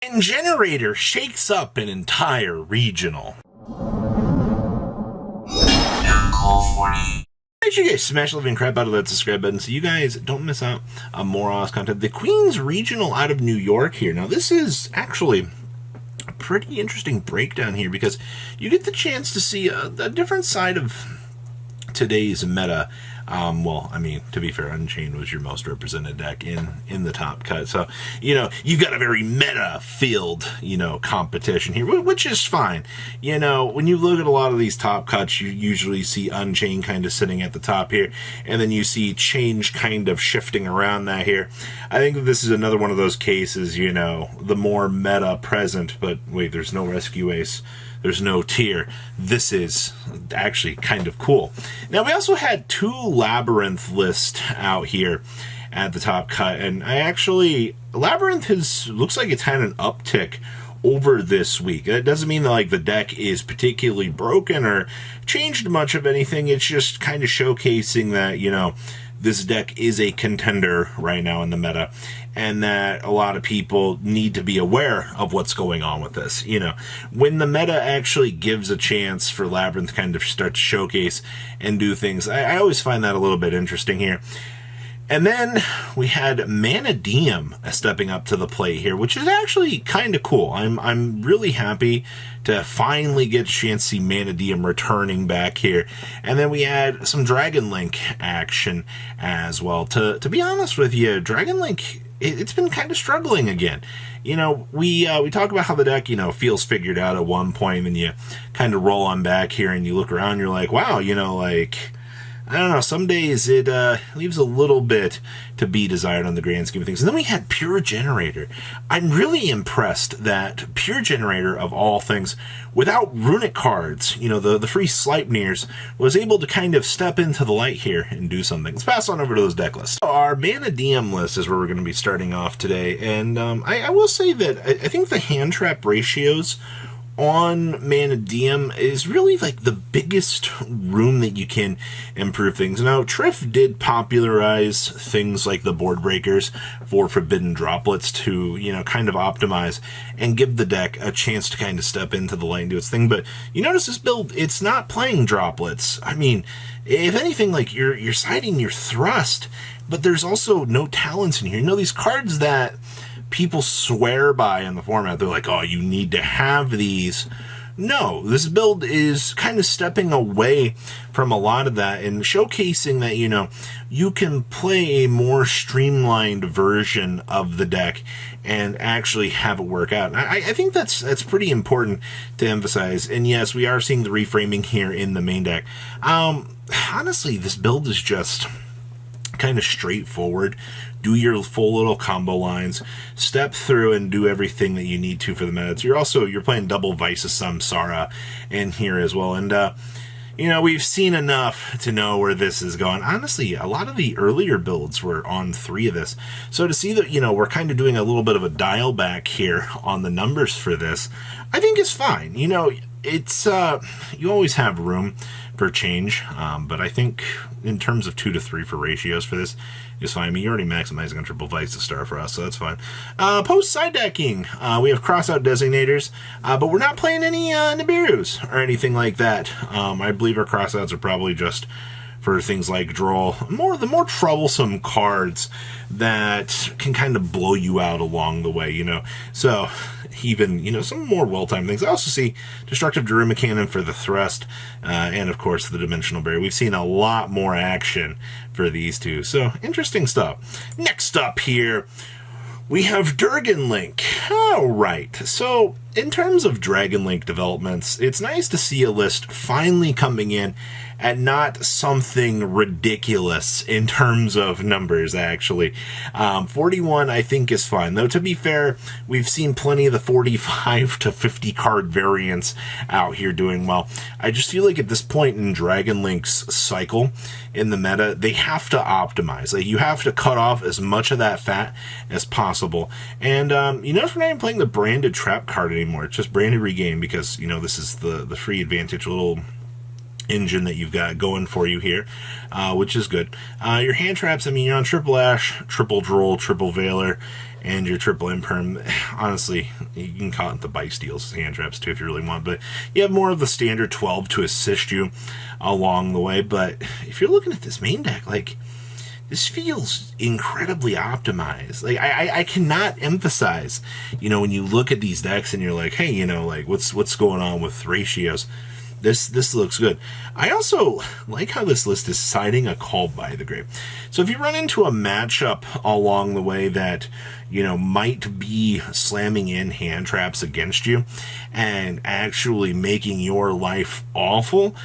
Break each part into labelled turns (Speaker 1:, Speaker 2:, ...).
Speaker 1: And Generaider shakes up an entire regional. Make sure you guys smash the living crap out of that subscribe button so you guys don't miss out on more awesome content. The Queens Regional out of New York here. Now, this is actually a pretty interesting breakdown here because you get the chance to see a different side of today's meta. Well, I mean, to be fair, Unchained was your most represented deck in the top cut. So, you've got a very meta-filled, competition here, which is fine. When you look at a lot of these top cuts, you usually see Unchained kind of sitting at the top here, and then you see Change kind of shifting around that here. I think that this is another one of those cases, the more meta present, but wait, there's no Rescue Ace. There's no tier. This is actually kind of cool. Now, we also had 2 Labyrinth lists out here at the top cut, and Labyrinth looks like it's had an uptick over this week. It doesn't mean that the deck is particularly broken or changed much of anything. It's just kind of showcasing that, this deck is a contender right now in the meta, and that a lot of people need to be aware of what's going on with this. When the meta actually gives a chance for Labyrinth kind of start to showcase and do things, I always find that a little bit interesting here. And then we had Manadium stepping up to the plate here, which is actually kind of cool. I'm really happy to finally get a chance to see Manadium returning back here. And then we had some Dragon Link action as well. To be honest with you, Dragon Link, it's been kind of struggling again. We talk about how the deck, feels figured out at one point, and you kind of roll on back here and you look around, you're like, wow, I don't know, some days it leaves a little bit to be desired on the grand scheme of things. And then we had Pure Generaider. I'm really impressed that Pure Generaider, of all things, without runic cards, the free Sleipnirs, was able to kind of step into the light here and do something. Let's pass on over to those deck lists. Our Manadium list is where we're going to be starting off today. And I will say that I think the hand trap ratios on Manadium is really the biggest room that you can improve things. Now, Triff did popularize things like the board breakers for forbidden droplets to, kind of optimize and give the deck a chance to kind of step into the light and do its thing. But you notice this build, it's not playing droplets. I mean, if anything, you're siding your thrust, but there's also no talents in here. These cards that people swear by in the format, they're like, oh, you need to have these. No, this build is kind of stepping away from a lot of that and showcasing that, you can play a more streamlined version of the deck and actually have it work out. I think that's pretty important to emphasize. And yes, we are seeing the reframing here in the main deck. Honestly, this build is just kind of straightforward. Do your full little combo lines, step through and do everything that you need to for the meta. You're playing double Vice of Samsara in here as well. And we've seen enough to know where this is going. Honestly, a lot of the earlier builds were on 3 of this. So to see that, we're kind of doing a little bit of a dial back here on the numbers for this, I think is fine. It's you always have room for change, but I think in terms of 2 to 3 for ratios for this is fine. I mean, you're already maximizing on triple Vice to start for us, so that's fine. Post side decking, we have crossout designators, but we're not playing any Nibiru's or anything like that. I believe our crossouts are probably just for things like draw, the more troublesome cards that can kind of blow you out along the way, So even, some more well-timed things. I also see Destructive Daruma Cannon for the thrust, and of course the Dimensional Barrier. We've seen a lot more action for these two, so interesting stuff. Next up here, we have Dragon Link. All right, so in terms of Dragon Link developments, it's nice to see a list finally coming in at not something ridiculous in terms of numbers, actually. 41, I think, is fine. Though, to be fair, we've seen plenty of the 45 to 50 card variants out here doing well. I just feel like at this point in Dragon Link's cycle in the meta, they have to optimize. You have to cut off as much of that fat as possible. And, you notice we're not even playing the branded trap card anymore. It's just branded regain because, this is the free advantage little engine that you've got going for you here, which is good. Your hand traps, I mean, you're on triple Ash, triple Droll, triple Veiler, and your triple Imperm. Honestly, you can call it the Bite Steals hand traps too if you really want, but you have more of the standard 12 to assist you along the way. But if you're looking at this main deck, like, this feels incredibly optimized. Like, I cannot emphasize, when you look at these decks and you're like, hey, like, what's going on with ratios? This looks good. I also like how this list is citing a Call by the Grave. So if you run into a matchup along the way that, might be slamming in hand traps against you and actually making your life awful,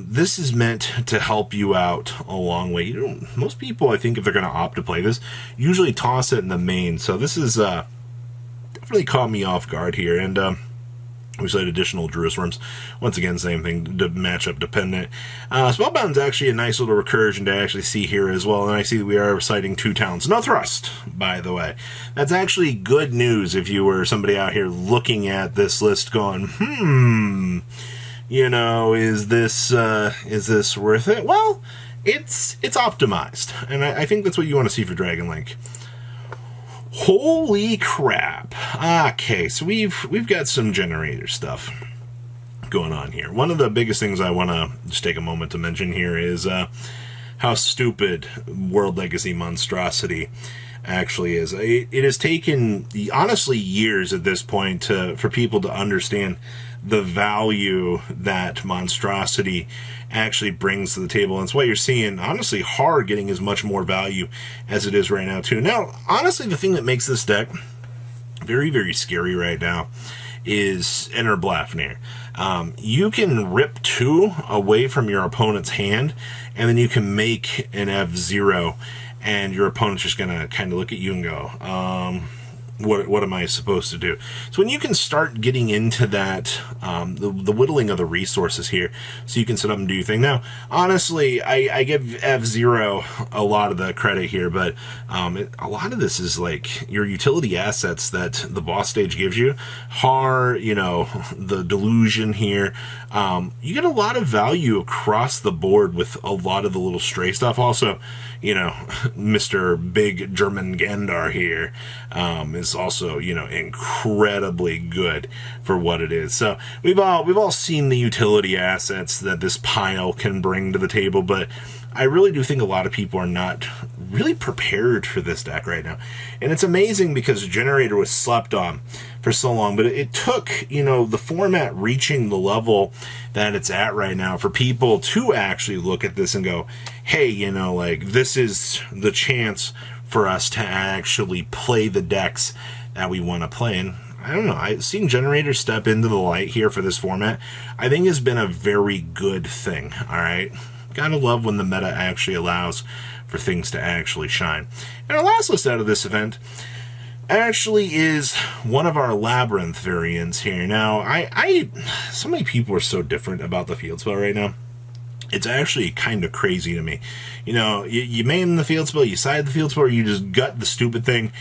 Speaker 1: this is meant to help you out a long way. Most people, I think, if they're going to opt to play this, usually toss it in the main. So this is definitely caught me off guard here. And we said additional Jerusalem's. Once again, same thing, matchup dependent. Spellbound's actually a nice little recursion to actually see here as well. And I see we are citing 2 towns. No thrust, by the way. That's actually good news if you were somebody out here looking at this list going, is this worth it? Well, it's optimized. And I think that's what you want to see for Dragon Link. Holy crap. Okay, so we've got some Generaider stuff going on here. One of the biggest things I want to just take a moment to mention here is how stupid World Legacy Monstrosity actually is. It has taken, honestly, years at this point for people to understand the value that Monstrosity actually brings to the table. And it's why you're seeing, honestly, Hard getting as much more value as it is right now, too. Now, honestly, the thing that makes this deck very, very scary right now is Enter Blafnir. You can rip 2 away from your opponent's hand, and then you can make an F0, and your opponent's just going to kind of look at you and go, what am I supposed to do? So when you can start getting into that, the whittling of the resources here, so you can set up and do your thing. Now, honestly, I give F-Zero a lot of the credit here, but a lot of this is like your utility assets that the boss stage gives you. Har, the delusion here. You get a lot of value across the board with a lot of the little stray stuff. Also, Mr. Big German Gandar here is also, incredibly good for what it is. So we've all seen the utility assets that this pile can bring to the table, but I really do think a lot of people are not really prepared for this deck right now. And it's amazing because Generaider was slept on for so long, but it took, the format reaching the level that it's at right now for people to actually look at this and go, hey, this is the chance for us to actually play the decks that we want to play. And I don't know, seeing Generaider step into the light here for this format, I think has been a very good thing, all right? Gotta love when the meta actually allows for things to actually shine. And our last list out of this event actually is one of our Labyrinth variants here. Now, so many people are so different about the field spell right now. It's actually kind of crazy to me. You main the field spell, you side the field spell, or you just gut the stupid thing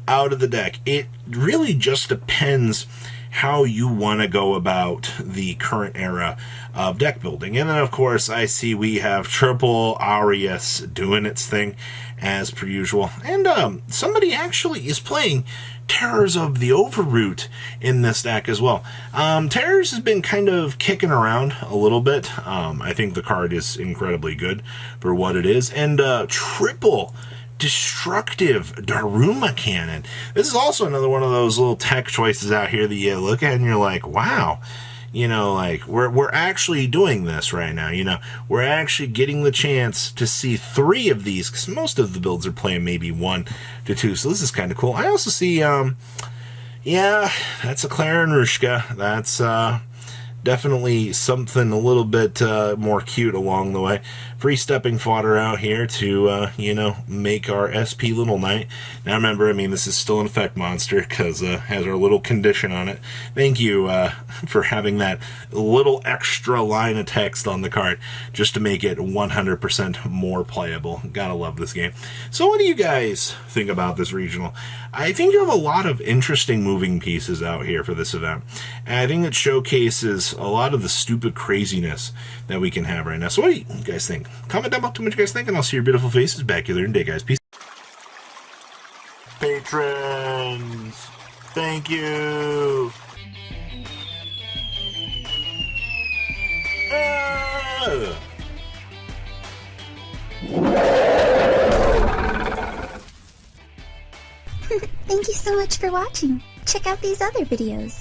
Speaker 1: out of the deck. It really just depends how you want to go about the current era of deck building. And then, of course, I see we have triple Arias doing its thing as per usual. And somebody actually is playing Terrors of the Overroot in this deck as well. Terrors has been kind of kicking around a little bit. I think the card is incredibly good for what it is. And triple Destructive Daruma Cannon. This is also another one of those little tech choices out here that you look at and you're like, wow, we're actually doing this right now. We're actually getting the chance to see 3 of these, because most of the builds are playing maybe 1 to 2. So this is kind of cool. I also see, yeah, that's a Clara and Rushka. That's definitely something a little bit more cute along the way free stepping fodder out here to, you know, make our SP Little Knight. Now remember, I mean, this is still an effect monster because has our little condition on it. Thank you for having that little extra line of text on the card just to make it 100% more playable. Gotta love this game. So what do you guys think about this regional? I think you have a lot of interesting moving pieces out here for this event. And I think it showcases a lot of the stupid craziness that we can have right now. So what do you guys think? Comment down below what you guys think, and I'll see your beautiful faces back here in a day, guys. Peace. Patrons, thank you.
Speaker 2: Thank you so much for watching. Check out these other videos.